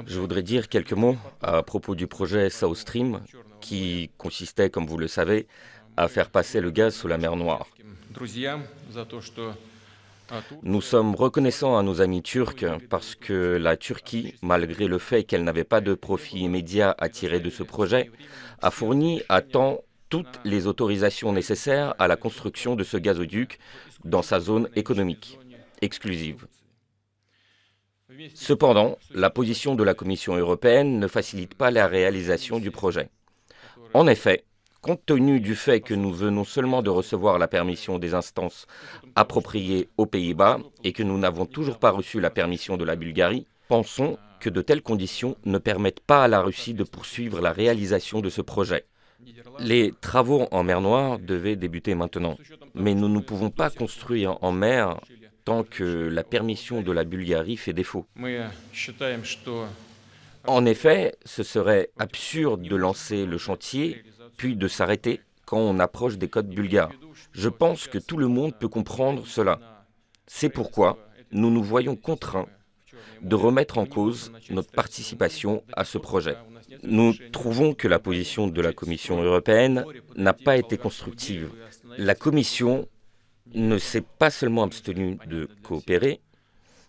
Je voudrais dire quelques mots à propos du projet South Stream, qui consistait, comme vous le savez, à faire passer le gaz sous la mer Noire. Nous sommes reconnaissants à nos amis turcs parce que la Turquie, malgré le fait qu'elle n'avait pas de profit immédiat à tirer de ce projet, a fourni à temps toutes les autorisations nécessaires à la construction de ce gazoduc dans sa zone économique exclusive. Cependant, la position de la Commission européenne ne facilite pas la réalisation du projet. En effet, compte tenu du fait que nous venons seulement de recevoir la permission des instances appropriées aux Pays-Bas et que nous n'avons toujours pas reçu la permission de la Bulgarie, pensons que de telles conditions ne permettent pas à la Russie de poursuivre la réalisation de ce projet. Les travaux en mer Noire devaient débuter maintenant, mais nous ne pouvons pas construire en mer tant que la permission de la Bulgarie fait défaut. En effet, ce serait absurde de lancer le chantier, puis de s'arrêter quand on approche des côtes bulgares. Je pense que tout le monde peut comprendre cela. C'est pourquoi nous nous voyons contraints de remettre en cause notre participation à ce projet. Nous trouvons que la position de la Commission européenne n'a pas été constructive. La Commission ne s'est pas seulement abstenue de coopérer,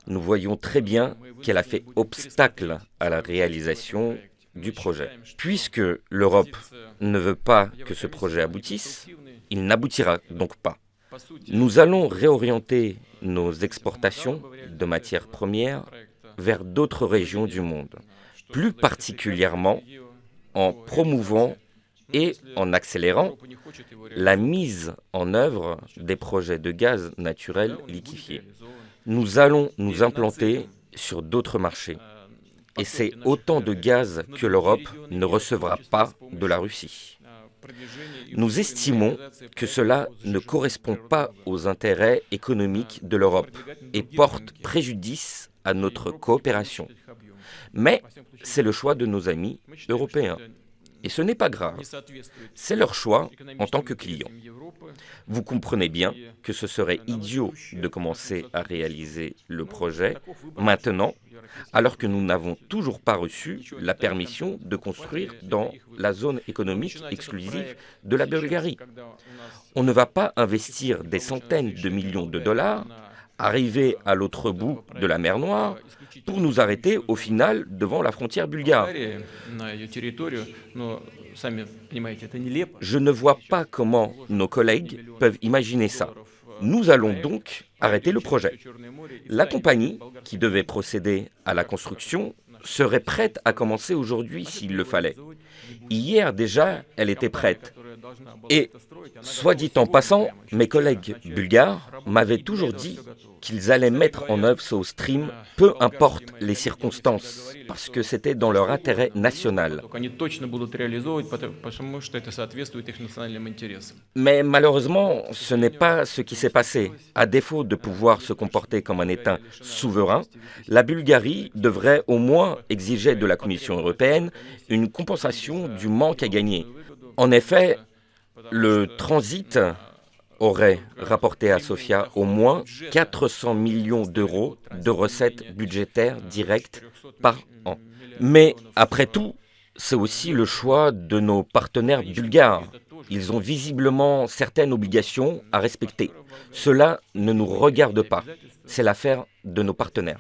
nous voyons très bien qu'elle a fait obstacle à la réalisation du projet. Puisque l'Europe ne veut pas que ce projet aboutisse, il n'aboutira donc pas. Nous allons réorienter nos exportations de matières premières vers d'autres régions du monde, plus particulièrement en promouvant et en accélérant la mise en œuvre des projets de gaz naturel liquéfié. Nous allons nous implanter sur d'autres marchés. Et c'est autant de gaz que l'Europe ne recevra pas de la Russie. Nous estimons que cela ne correspond pas aux intérêts économiques de l'Europe et porte préjudice à notre coopération. Mais c'est le choix de nos amis européens. Et ce n'est pas grave. C'est leur choix en tant que clients. Vous comprenez bien que ce serait idiot de commencer à réaliser le projet maintenant, alors que nous n'avons toujours pas reçu la permission de construire dans la zone économique exclusive de la Bulgarie. On ne va pas investir des centaines de millions de dollars, arriver à l'autre bout de la mer Noire, pour nous arrêter au final devant la frontière bulgare. Je ne vois pas comment nos collègues peuvent imaginer ça. Nous allons donc arrêter le projet. La compagnie qui devait procéder à la construction serait prête à commencer aujourd'hui s'il le fallait. Hier déjà, elle était prête. Et, soit dit en passant, mes collègues bulgares m'avaient toujours dit qu'ils allaient mettre en œuvre South Stream, peu importe les circonstances, parce que c'était dans leur intérêt national. Mais malheureusement, ce n'est pas ce qui s'est passé. À défaut de pouvoir se comporter comme un État souverain, la Bulgarie devrait au moins exiger de la Commission européenne une compensation du manque à gagner. En effet, le transit aurait rapporté à Sofia au moins 400 millions d'euros de recettes budgétaires directes par an. Mais après tout, c'est aussi le choix de nos partenaires bulgares. Ils ont visiblement certaines obligations à respecter. Cela ne nous regarde pas. C'est l'affaire de nos partenaires.